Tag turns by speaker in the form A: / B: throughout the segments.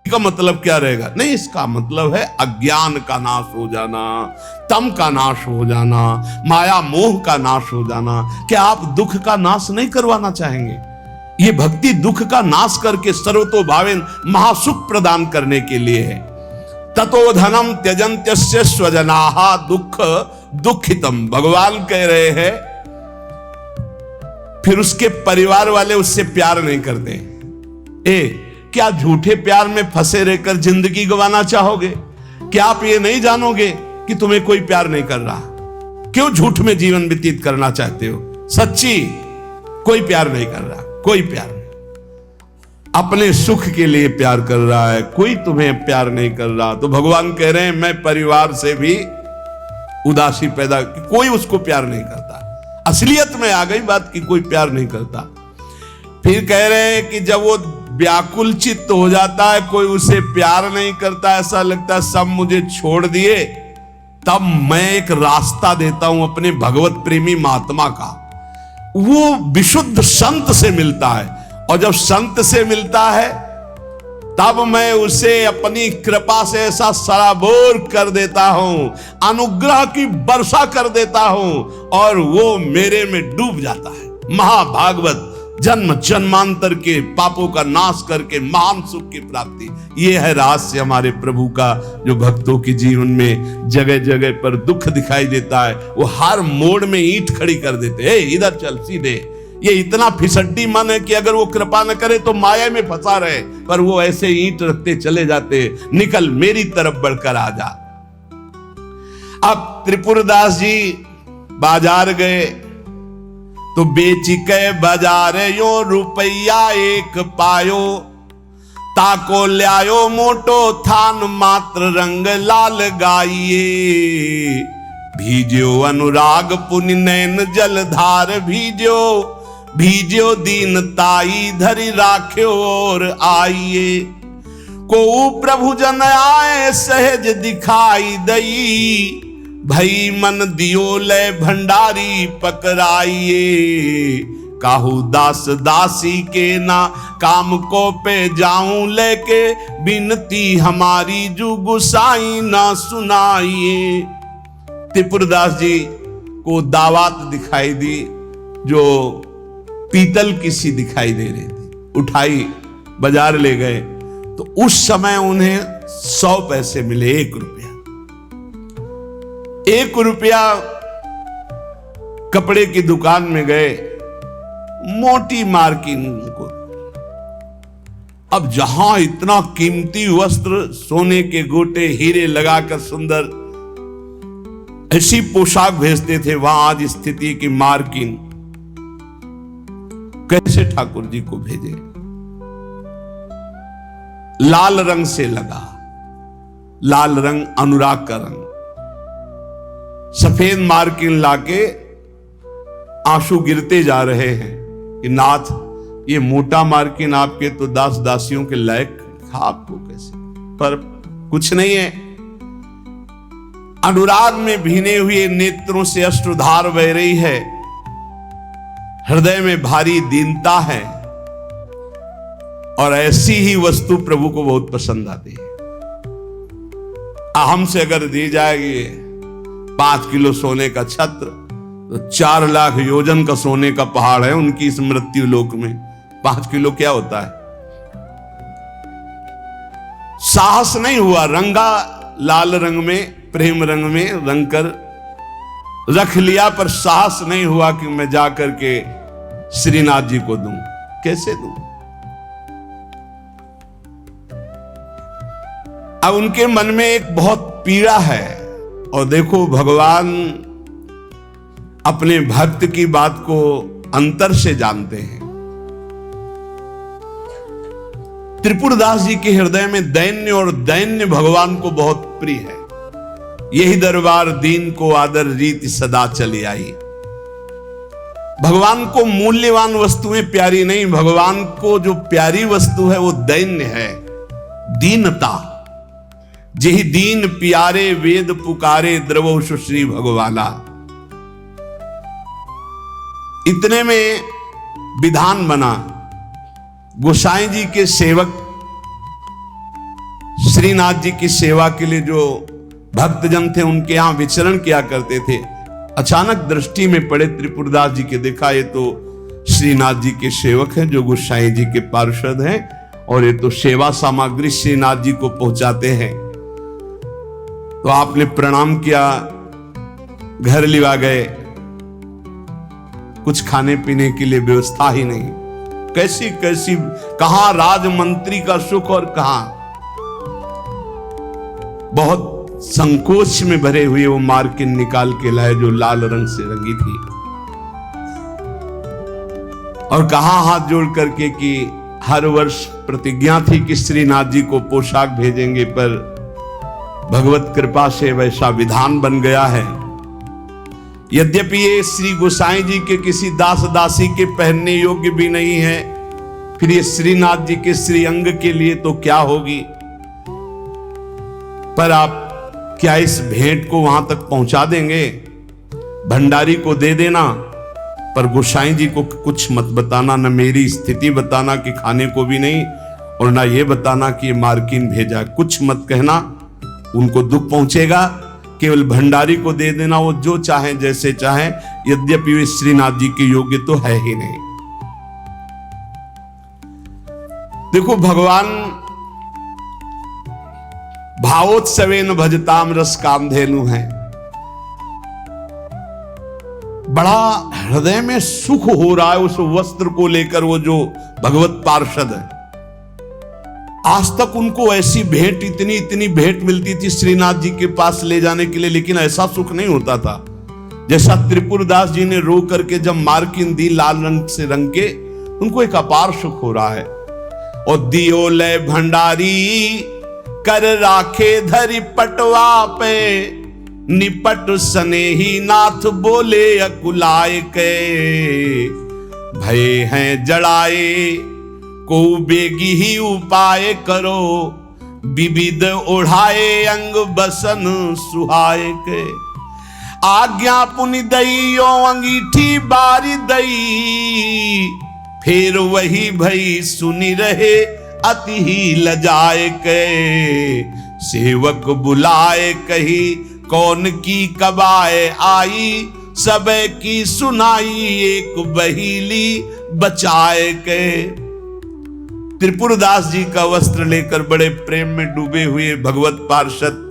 A: का मतलब क्या रहेगा? नहीं, इसका मतलब है अज्ञान का नाश हो जाना, तम का नाश हो जाना, माया मोह का नाश हो जाना। क्या आप दुख का नाश नहीं करवाना चाहेंगे? ये भक्ति दुख का नाश करके सर्वतोभावेन महासुख प्रदान करने के लिए है। ततो धनम त्यजन्त्यस्य स्वजनाः दुख दुखितम, भगवान कह रहे हैं। फिर उसके परिवार वाले उससे प्यार नहीं करते। क्या झूठे प्यार में फंसे रहकर जिंदगी गंवाना चाहोगे? क्या आप ये नहीं जानोगे कि तुम्हें कोई प्यार नहीं कर रहा? क्यों झूठ में जीवन व्यतीत करना चाहते हो? सच्ची कोई प्यार नहीं कर रहा, कोई प्यार नहीं। अपने सुख के लिए प्यार कर रहा है, कोई तुम्हें प्यार नहीं कर रहा। तो भगवान कह रहे हैं मैं परिवार से भी उदासी पैदा, कोई उसको प्यार नहीं करता। असलियत में आ गई बात कि कोई प्यार नहीं करता। फिर कह रहे हैं कि जब वो व्याकुल चित्त हो जाता है, कोई उसे प्यार नहीं करता, ऐसा लगता है सब मुझे छोड़ दिए, तब मैं एक रास्ता देता हूं अपने भगवत प्रेमी महात्मा का। वो विशुद्ध संत से मिलता है, और जब संत से मिलता है तब मैं उसे अपनी कृपा से ऐसा सराबोर कर देता हूं, अनुग्रह की वर्षा कर देता हूं, और वो मेरे में डूब जाता है। महाभागवत जन्म जन्मांतर के पापों का नाश करके महान सुख की प्राप्ति, ये है रहस्य हमारे प्रभु का, जो भक्तों के जीवन में जगह जगह पर दुख दिखाई देता है। वो हर मोड़ में ईंट खड़ी कर देते हैं, इधर चल सीधे। ये इतना फिसड्डी मन है कि अगर वो कृपा न करे तो माया में फंसा रहे, पर वो ऐसे ईंट रखते चले जाते, निकल मेरी तरफ बढ़कर आ जा। अब त्रिपुरदास जी बाजार गए तो बेच के बाजार यो रुपया एक पायो, ताको ल्यायो मोटो थान मात्र रंग लाल गाइए, भीजो अनुराग पुनि नैन जलधार भीजो, भीजो दीन ताई धरि राख्यो और आइए, को प्रभु जन आए सहज दिखाई दई, भई मन दियो ले भंडारी पकड़ाइए, काहू दास दासी के ना काम को पे जाऊं लेके, बिनती हमारी जू गुसाई ना सुनाइए। त्रिपुरदास जी को दावत दिखाई दी, जो पीतल की सी दिखाई दे रही थी, उठाई बाजार ले गए तो उस समय उन्हें 100 पैसे मिले, 1 रुपया। 1 रुपया कपड़े की दुकान में गए, मोटी मार्किन को। अब जहां इतना कीमती वस्त्र, सोने के गोटे, हीरे लगाकर सुंदर ऐसी पोशाक भेजते थे, वहां आज स्थिति की मार्किन कैसे ठाकुर जी को भेजे? लाल रंग से लगा, लाल रंग अनुराग का रंग, सफेद मार्किन लाके आंसू गिरते जा रहे हैं कि नाथ ये मोटा मार्किन आपके तो दास दासियों के लायक, आपको कैसे? पर कुछ नहीं है, अनुराग में भीने हुए नेत्रों से अश्रुधार बह रही है, हृदय में भारी दीनता है, और ऐसी ही वस्तु प्रभु को बहुत पसंद आती है। हमसे अगर दी जाएगी 5 किलो सोने का छत्र, तो 4 लाख योजन का सोने का पहाड़ है उनकी इस मृत्यु लोक में। 5 किलो क्या होता है? साहस नहीं हुआ, रंगा लाल रंग में, प्रेम रंग में रंग कर रख लिया, पर साहस नहीं हुआ कि मैं जाकर के श्रीनाथ जी को दूं। कैसे दूं? अब उनके मन में एक बहुत पीड़ा है, और देखो भगवान अपने भक्त की बात को अंतर से जानते हैं। त्रिपुरदास जी के हृदय में दैन्य, और दैन्य भगवान को बहुत प्रिय है। यही दरबार दीन को आदर रीति सदा चली आई। भगवान को मूल्यवान वस्तुएं प्यारी नहीं, भगवान को जो प्यारी वस्तु है वो दैन्य है, दीनता। जेहि दीन प्यारे वेद पुकारे, द्रवो सुश्री भगवाला। इतने में विधान बना, गोसाई जी के सेवक श्रीनाथ जी की सेवा के लिए जो भक्तजन थे उनके यहां विचरण किया करते थे। अचानक दृष्टि में पड़े त्रिपुरदास जी के, देखा ये तो श्रीनाथ जी के सेवक हैं जो गोसाई जी के पार्षद हैं और ये तो सेवा सामग्री श्रीनाथ जी को पहुंचाते हैं। तो आपने प्रणाम किया, घर लिवा गए, कुछ खाने पीने के लिए व्यवस्था ही नहीं। कैसी कैसी, कहां राजमंत्री का सुख और कहां, बहुत संकोच में भरे हुए वो मार्किन निकाल के लाए जो लाल रंग से रंगी थी, और कहा हाथ जोड़ करके कि हर वर्ष प्रतिज्ञा थी कि श्रीनाथ जी को पोशाक भेजेंगे, पर भगवत कृपा से वैसा विधान बन गया है। यद्यपि ये श्री गोसाई जी के किसी दास दासी के पहनने योग्य भी नहीं है, फिर ये श्रीनाथ जी के श्री अंग के लिए तो क्या होगी। पर आप क्या इस भेंट को वहां तक पहुंचा देंगे? भंडारी को दे देना, पर गोसाई जी को कुछ मत बताना, न मेरी स्थिति बताना कि खाने को भी नहीं, और ना ये बताना कि ये मार्किन भेजा, कुछ मत कहना, उनको दुख पहुंचेगा। केवल भंडारी को दे देना, वो जो चाहे जैसे चाहे, यद्यपि वे श्रीनाथ जी के योग्य तो है ही नहीं। देखो, भगवान भावोत्सवेन भजताम रस कामधेनु है। बड़ा हृदय में सुख हो रहा है उस वस्त्र को लेकर, वो जो भगवत पार्षद है। आज तक उनको ऐसी भेंट, इतनी इतनी भेंट मिलती थी श्रीनाथ जी के पास ले जाने के लिए, लेकिन ऐसा सुख नहीं होता था जैसा त्रिपुरदास जी ने रो करके जब मार्किन दी लाल रंग से रंग के, उनको एक अपार सुख हो रहा है। और दियो लय भंडारी कर राखे धरी पटवा पे, निपट स्नेही नाथ बोले अकुलाए के, भय हैं जड़ाए को बेगी ही उपाय करो, विविध ओढ़ाए अंग बसन सुहाए के। आज्ञा पुनि दइयो अंगीठी बारी दई, फिर वही भई सुनी रहे अति ही लजाए के। सेवक बुलाए कही कौन की कबाए आई, सब की सुनाई एक बहीली बचाए के। त्रिपुरदास जी का वस्त्र लेकर बड़े प्रेम में डूबे हुए भगवत पार्षद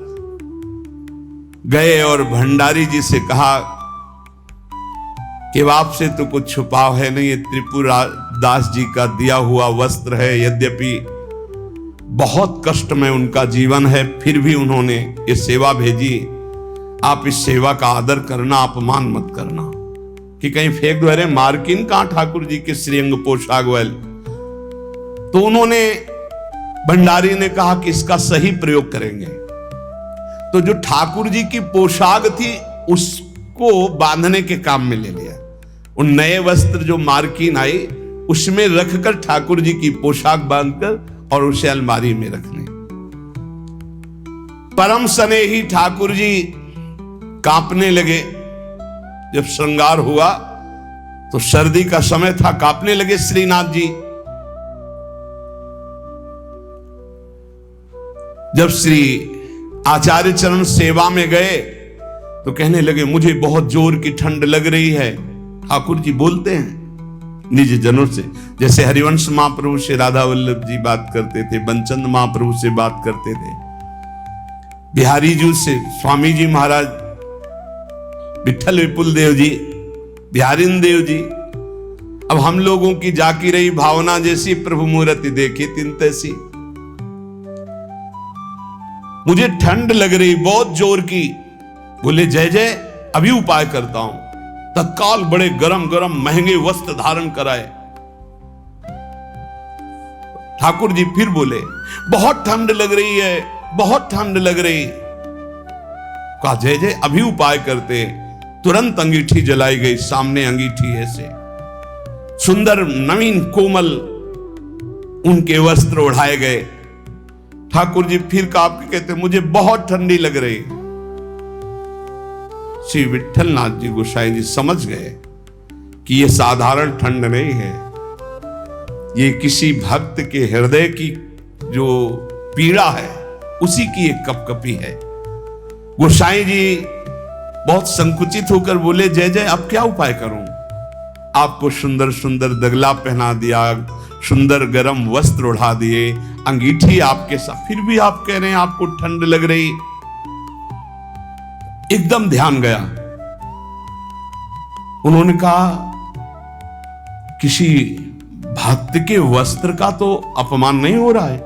A: गए और भंडारी जी से कहा कि आपसे तो कुछ छुपाव है नहीं, ये त्रिपुरदास जी का दिया हुआ वस्त्र है। यद्यपि बहुत कष्ट में उनका जीवन है, फिर भी उन्होंने ये सेवा भेजी। आप इस सेवा का आदर करना, अपमान मत करना कि कहीं फेंक दो। अरे मार्किन कहां ठाकुर जी के श्रीअंग पोशाक वाले। तो उन्होंने, भंडारी ने कहा कि इसका सही प्रयोग करेंगे। तो जो ठाकुर जी की पोशाक थी उसको बांधने के काम में ले लिया। उन नए वस्त्र जो मार्किन आई उसमें रखकर ठाकुर जी की पोशाक बांधकर और उसे अलमारी में रखने। परम स्नेही ठाकुर जी कांपने लगे। जब श्रृंगार हुआ तो सर्दी का समय था, कांपने लगे श्रीनाथ जी। जब श्री आचार्य चरण सेवा में गए तो कहने लगे मुझे बहुत जोर की ठंड लग रही है। ठाकुर जी बोलते हैं निज जनों से, जैसे हरिवंश महाप्रभु से राधा वल्लभ जी बात करते थे, बंचंद महाप्रभु से बात करते थे, बिहारी जी से स्वामी जी महाराज, विठल विपुल देव जी, बिहारिन देव जी। अब हम लोगों की जाकी रही भावना जैसी प्रभु मूर्ति देखी तिन तैसी। मुझे ठंड लग रही बहुत जोर की। बोले जय जय, अभी उपाय करता हूं। तत्काल बड़े गरम गरम महंगे वस्त्र धारण कराए। ठाकुर जी फिर बोले बहुत ठंड लग रही है, बहुत ठंड लग रही। कहा जय जय, अभी उपाय करते। तुरंत अंगीठी जलाई गई। सामने अंगीठी ऐसे सुंदर नवीन कोमल उनके वस्त्र ओढ़ाए गए। ठाकुर जी फिर कांप के कहते मुझे बहुत ठंडी लग रही। श्री विठल नाथ जी गोसाई जी समझ गए कि यह साधारण ठंड नहीं है, ये किसी भक्त के हृदय की जो पीड़ा है उसी की एक कपकपी है। गोसाई जी बहुत संकुचित होकर बोले, जय जय अब क्या उपाय करूं? आपको सुंदर सुंदर दगला पहना दिया, सुंदर गरम वस्त्र उड़ा दिए, अंगीठी आपके साथ, फिर भी आप कह रहे हैं आपको ठंड लग रही। एकदम ध्यान गया। उन्होंने कहा, किसी भक्त के वस्त्र का तो अपमान नहीं हो रहा है?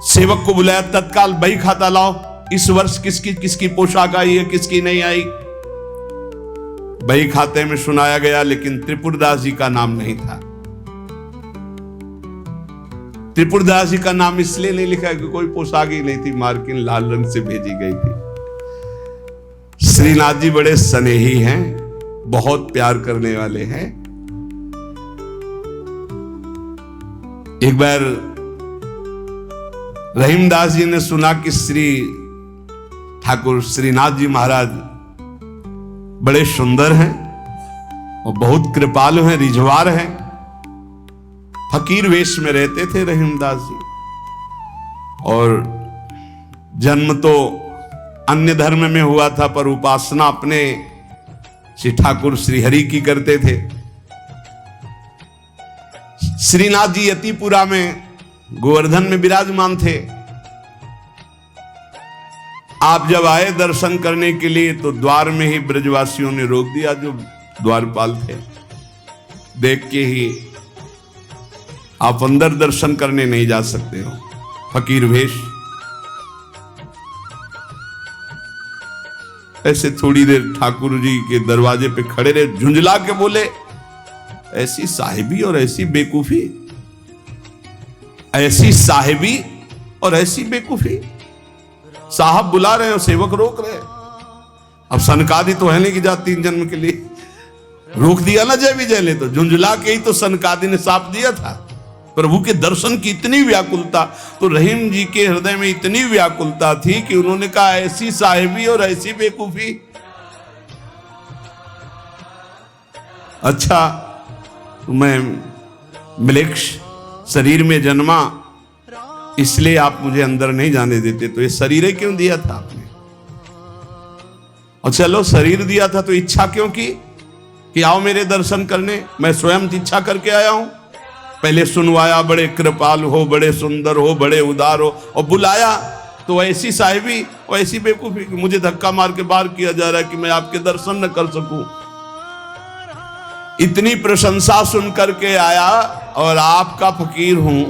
A: सेवक को बुलाया, तत्काल बही खाता लाओ, इस वर्ष किसकी किसकी पोशाक आई है, किसकी नहीं आई। बही खाते में सुनाया गया, लेकिन त्रिपुरदास जी का नाम नहीं था। त्रिपुरदास जी का नाम इसलिए नहीं लिखा कि कोई पोशाक ही नहीं थी, मार्किन लाल रंग से भेजी गई थी। श्रीनाथ जी बड़े स्नेही हैं, बहुत प्यार करने वाले हैं। एक बार रहीमदास जी ने सुना कि श्री ठाकुर श्रीनाथ जी महाराज बड़े सुंदर हैं और बहुत कृपालु हैं, रिझवार हैं। फकीर वेश में रहते थे रहीमदास जी, और जन्म तो अन्य धर्म में हुआ था, पर उपासना अपने श्री ठाकुर श्री हरि की करते थे। श्रीनाथ जी यतिपुरा में गोवर्धन में विराजमान थे। आप जब आए दर्शन करने के लिए तो द्वार में ही ब्रजवासियों ने रोक दिया, जो द्वारपाल थे। देख के ही आप अंदर दर्शन करने नहीं जा सकते हो, फकीर वेश। ऐसे थोड़ी देर ठाकुर जी के दरवाजे पे खड़े रहे, झुंझला के बोले, ऐसी साहिबी और ऐसी बेकूफी, ऐसी साहिबी और ऐसी बेकूफी। साहब बुला रहे हैं, सेवक रोक रहे। अब सनकादि तो है नहीं कि जा 3 जन्म के लिए रोक दिया ना जय विजय ने, तो झुंझला के ही तो सनकादि ने साप दिया था। प्रभु के दर्शन की इतनी व्याकुलता, तो रहीम जी के हृदय में इतनी व्याकुलता थी कि उन्होंने कहा, ऐसी साहिबी और ऐसी बेकूफी। अच्छा, मैं म्लेच्छ शरीर में जन्मा, इसलिए आप मुझे अंदर नहीं जाने देते, तो ये शरीर क्यों दिया था आपने? और चलो शरीर दिया था तो इच्छा क्यों की कि आओ मेरे दर्शन करने? मैं स्वयं इच्छा करके आया हूं। पहले सुनवाया, बड़े कृपाल हो, बड़े सुंदर हो, बड़े उदार हो, और बुलाया तो ऐसी साहिबी और ऐसी बेवकूफी, मुझे धक्का मार के बाहर किया जा रहा है कि मैं आपके दर्शन न कर सकूं। इतनी प्रशंसा सुन करके आया, और आपका फकीर हूं,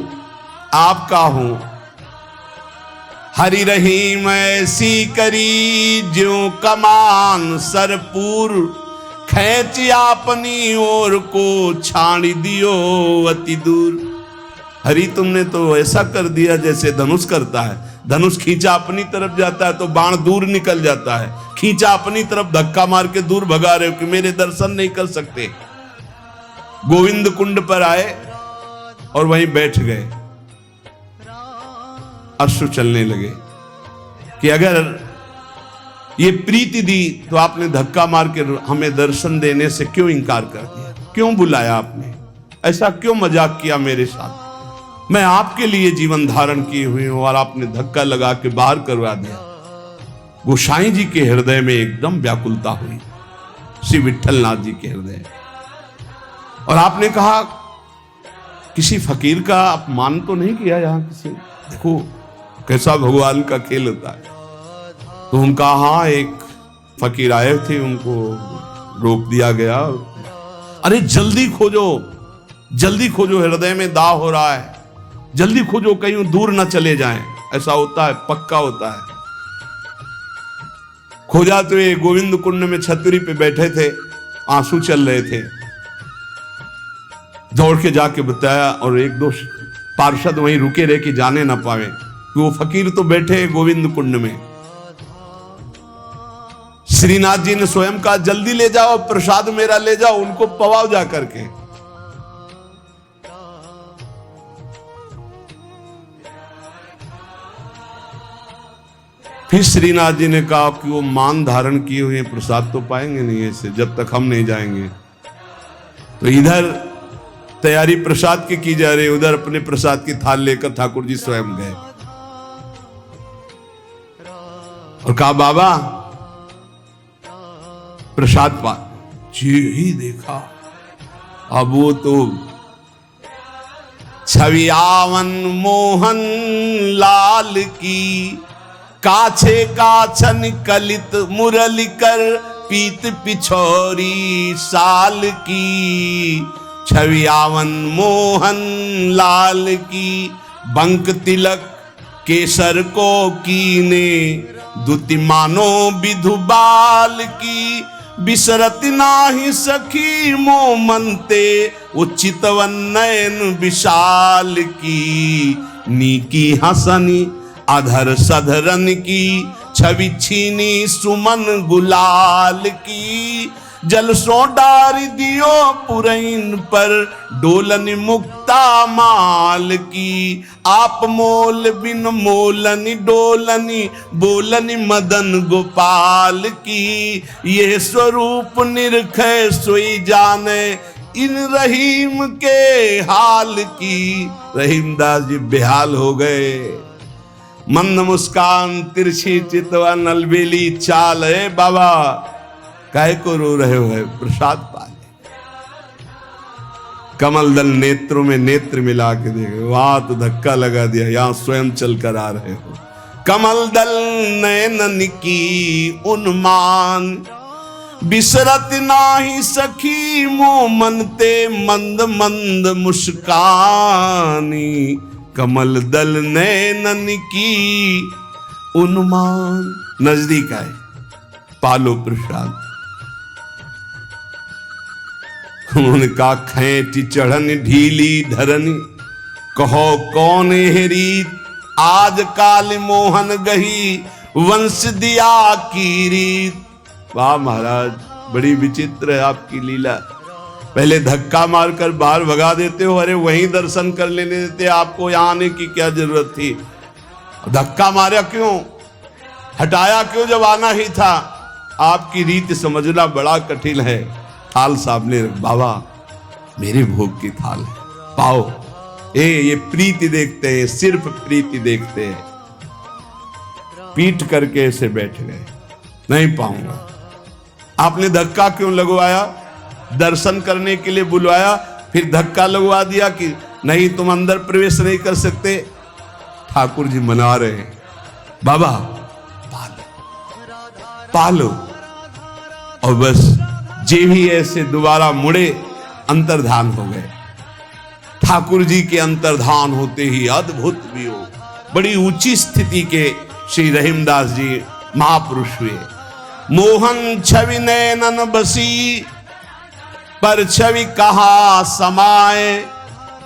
A: आपका हूं। हरि रहीम ऐसी करी ज्यों कमान सरपूर, खैच अपनी ओर को छाड़ी दियो अति दूर। हरि तुमने तो ऐसा कर दिया जैसे धनुष करता है। धनुष खींचा अपनी तरफ जाता है तो बाण दूर निकल जाता है, खींचा अपनी तरफ धक्का मार के दूर भगा रहे हो कि मेरे दर्शन नहीं कर सकते। गोविंद कुंड पर आए और वहीं बैठ गए। अश्रु चलने लगे कि अगर ये प्रीति दी तो आपने धक्का मार के हमें दर्शन देने से क्यों इनकार कर दिया? क्यों बुलाया आपने? ऐसा क्यों मजाक किया मेरे साथ? मैं आपके लिए जीवन धारण किए हुए हूं और आपने धक्का लगा के बाहर करवा दिया। गोसाई जी के हृदय में एकदम व्याकुलता हुई, श्री विट्ठलनाथ जी के हृदय। और आपने कहा, किसी फकीर का अपमान तो नहीं किया यहां किसी? देखो कैसा भगवान का खेल होता है। तो उनका, हाँ एक फकीर आए थे, उनको रोक दिया गया। अरे जल्दी खोजो, जल्दी खोजो, हृदय में दाव हो रहा है, जल्दी खोजो, कहीं दूर ना चले जाएं। ऐसा होता है, पक्का होता है। खोजा तो ये गोविंद कुंड में छतरी पे बैठे थे, आंसू चल रहे थे। दौड़ के जाके बताया, और 1-2 पार्षद वहीं रुके रहे कि जाने ना पावे, कि वो फकीर तो बैठे हैं गोविंद कुंड में। श्रीनाथ जी ने स्वयं कहा, जल्दी ले जाओ, प्रसाद मेरा ले जाओ, उनको पवाओ जा करके। फिर श्रीनाथ जी ने कहा कि वो मान धारण किए हुए प्रसाद तो पाएंगे नहीं ऐसे, जब तक हम नहीं जाएंगे। तो इधर तैयारी प्रसाद की जा रही, उधर अपने प्रसाद की थाल लेकर ठाकुर जी स्वयं गए और कहा बाबा प्रसाद पा जी ही देखा। अब वो तो छवियावन मोहन लाल की काछे काछन कलित मुरली कर पीत पिछोरी साल की। छवियावन मोहन लाल की बंक तिलक केसर को कीने दुति मानो विधुबाल की। बिसरत नाही सखी मोमनते उचितवन नयन विशाल की। नीकी हसनी अधर सधरन की छवि छीनी सुमन गुलाल की। जल सो डार दियो पुरैन पर डोलन मुक्ता माल की। आप मोल बिन मोलनी डोलनी बोलनी मदन गोपाल की। ये स्वरूप निरखै सोई जाने इन रहीम के हाल की। रहीमदास जी बेहाल हो गए। मंद मुस्कान तिरछी चितवन अलबेली चाल है बाबा काहे को रो रहे हो? प्रसाद पाले। कमल दल नेत्रों में नेत्र मिला के देखे, वहां तो धक्का लगा दिया, यहां स्वयं चल कर आ रहे हो। कमल दल नयनन की उन्मान बिसरत नाही सखी मोमनते मंद मंद मुस्कानी। कमल दल नयनन की उन्मान। नजदीक आए, पालो प्रसाद। उन्होंने कहा खैटी चढ़न ढीली धरनी कहो कौन है रीत। आज काल मोहन गही वंश दिया की रीत। वाह महाराज बड़ी विचित्र है आपकी लीला। पहले धक्का मारकर बाहर भगा देते हो, अरे वहीं दर्शन कर लेने देते, आपको यहां आने की क्या जरूरत थी? धक्का मारा क्यों, हटाया क्यों जब आना ही था? आपकी रीत समझना बड़ा कठिन है। थाल सामने बाबा मेरे भोग की थाल है, पाओ। ये प्रीति देखते हैं, सिर्फ प्रीति देखते हैं। पीट करके ऐसे बैठ गए, नहीं पाऊंगा। आपने धक्का क्यों लगवाया? दर्शन करने के लिए बुलवाया, फिर धक्का लगवा दिया कि नहीं तुम अंदर प्रवेश नहीं कर सकते। ठाकुर जी मना रहे हैं, बाबा पालो पालो। और बस जे भी ऐसे दोबारा मुड़े अंतर्धान हो गए। ठाकुर जी के अंतर्धान होते ही अद्भुत भी हो, बड़ी ऊंची स्थिति के श्री रहीमदास जी महापुरुष हुए। मोहन छवि नैनन बसी पर छवि कहा समाए।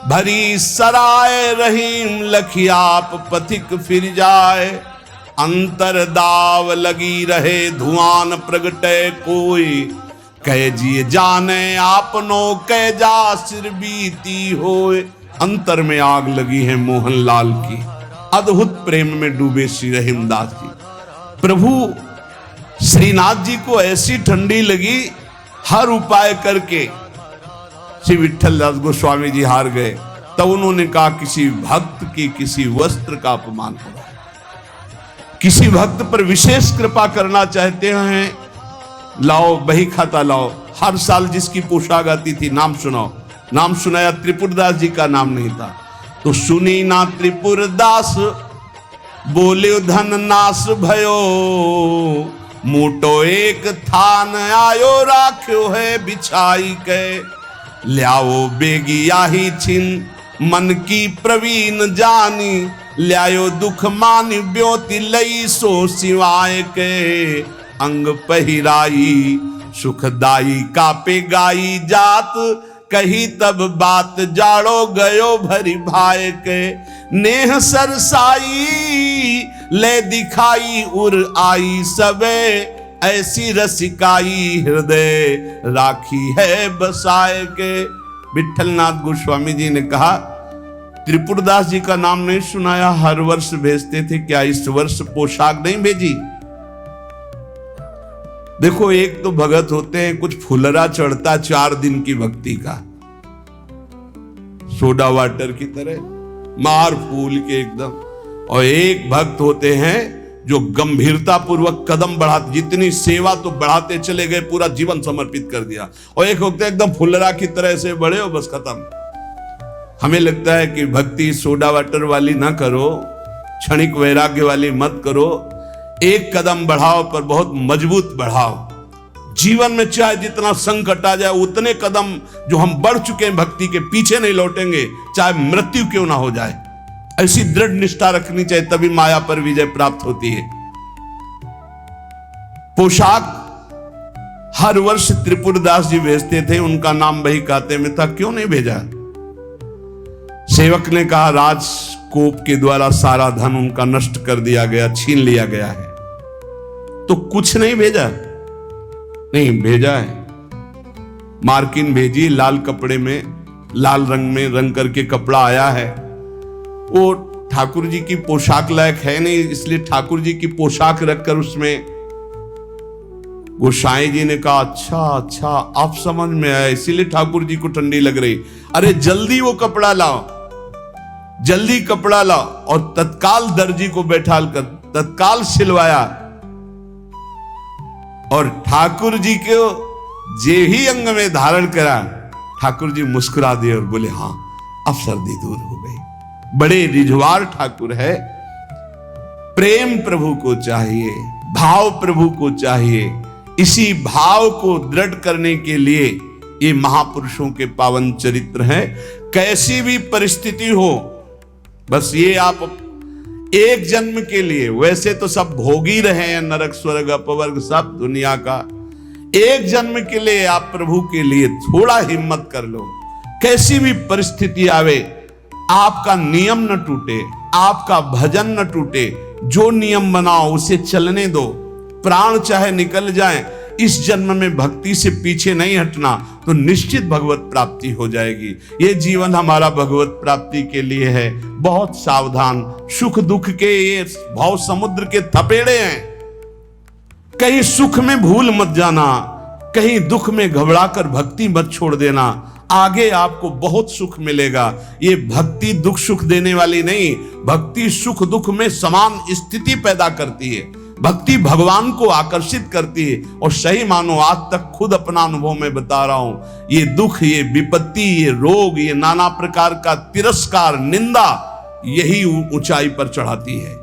A: भरी सराय रहीम लखियाप पथिक फिर जाए। अंतर दाव लगी रहे धुआं प्रगटे कोई। कह जिए जाने आपनो कह जा सिर बीती होए। अंतर में आग लगी है मोहनलाल की। अद्भुत प्रेम में डूबे श्री रहीमदास जी। प्रभु श्रीनाथ जी को ऐसी ठंडी लगी, हर उपाय करके श्री विट्ठल दास गोस्वामी जी हार गए। तब उन्होंने कहा किसी भक्त की किसी वस्त्र का अपमान हो रहा है, किसी भक्त पर विशेष कृपा करना चाहते हैं, लाओ बही खाता लाओ। हर साल जिसकी पोशाक आती थी नाम सुनाओ। नाम सुनाया, त्रिपुरदास जी का नाम नहीं था। तो सुनी ना त्रिपुरदास बोले धन नाश भयो। मोटो एक थान आयो राख्यो है बिछाई के। ल्याओ बेगिया ही छिन मन की प्रवीण जानी। ल्यायो दुख मानि ब्योति लई सो सिवाय के। अंग पहिराई सुखदाई कापे गाई जात। कही तब बात जाड़ो गयो भरी भाई के। नेह सरसाई ले दिखाई उर आई सबे। ऐसी रसिकाई हृदय राखी है बसाए के। विट्ठलनाथ गोस्वामी जी ने कहा त्रिपुरदास जी का नाम नहीं सुनाया, हर वर्ष भेजते थे, क्या इस वर्ष पोशाक नहीं भेजी? देखो एक तो भगत होते हैं, कुछ फुलरा चढ़ता 4 दिन की भक्ति का, सोडा वाटर की तरह मार फूल के एकदम। और एक भक्त होते हैं जो गंभीरता पूर्वक कदम बढ़ाते, जितनी सेवा तो बढ़ाते चले गए, पूरा जीवन समर्पित कर दिया। और एक होते हैं एकदम फुलरा की तरह से बड़े हो, बस खत्म। हमें लगता है कि भक्ति सोडा वाटर वाली ना करो, क्षणिक वैराग्य वाली मत करो, एक कदम बढ़ाओ पर बहुत मजबूत बढ़ाओ। जीवन में चाहे जितना संकट आ जाए, उतने कदम जो हम बढ़ चुके हैं भक्ति के, पीछे नहीं लौटेंगे, चाहे मृत्यु क्यों ना हो जाए। ऐसी दृढ़ निष्ठा रखनी चाहिए, तभी माया पर विजय प्राप्त होती है। पोशाक हर वर्ष त्रिपुरदास जी भेजते थे, उनका नाम बही खाते में था, क्यों नहीं भेजा? सेवक ने कहा राजकोप के द्वारा सारा धन उनका नष्ट कर दिया गया, छीन लिया गया है, तो कुछ नहीं भेजा? नहीं भेजा है। मार्किन भेजी, लाल कपड़े में, लाल रंग में रंग करके कपड़ा आया है। वो ठाकुर जी की पोशाक लायक है नहीं, इसलिए ठाकुर जी की पोशाक रखकर उसमें गोसाई जी ने कहा अच्छा आप समझ में आया, इसीलिए ठाकुर जी को ठंडी लग रही। अरे जल्दी वो कपड़ा लाओ, जल्दी कपड़ा लाओ। और तत्काल दर्जी को बैठाल कर तत्काल सिलवाया। और ठाकुर जी को जे ही अंग में धारण करा, ठाकुर जी मुस्कुरा दिए और बोले हाँ अब सर्दी दूर हो गई। बड़े रिझवार ठाकुर है। प्रेम प्रभु को चाहिए, भाव प्रभु को चाहिए। इसी भाव को दृढ़ करने के लिए ये महापुरुषों के पावन चरित्र हैं। कैसी भी परिस्थिति हो, बस ये आप एक जन्म के लिए, वैसे तो सब भोग ही रहे हैं, नरक स्वर्ग अपवर्ग सब दुनिया का, एक जन्म के लिए आप प्रभु के लिए थोड़ा हिम्मत कर लो। कैसी भी परिस्थिति आवे, आपका नियम न टूटे, आपका भजन न टूटे, जो नियम बनाओ उसे चलने दो। प्राण चाहे निकल जाए, इस जन्म में भक्ति से पीछे नहीं हटना, तो निश्चित भगवत प्राप्ति हो जाएगी। ये जीवन हमारा भगवत प्राप्ति के लिए है। बहुत सावधान, सुख दुख के ये भाव समुद्र के थपेड़े हैं। कहीं सुख में भूल मत जाना, कहीं दुख में घबराकर भक्ति मत छोड़ देना। आगे आपको बहुत सुख मिलेगा। ये भक्ति दुख सुख देने वाली नहीं, भक्ति सुख दुख में समान स्थिति पैदा करती है। भक्ति भगवान को आकर्षित करती है। और सही मानो, आज तक खुद अपना अनुभव में बता रहा हूं, ये दुख, ये विपत्ति, ये रोग, ये नाना प्रकार का तिरस्कार, निंदा, यही ऊंचाई पर चढ़ाती है।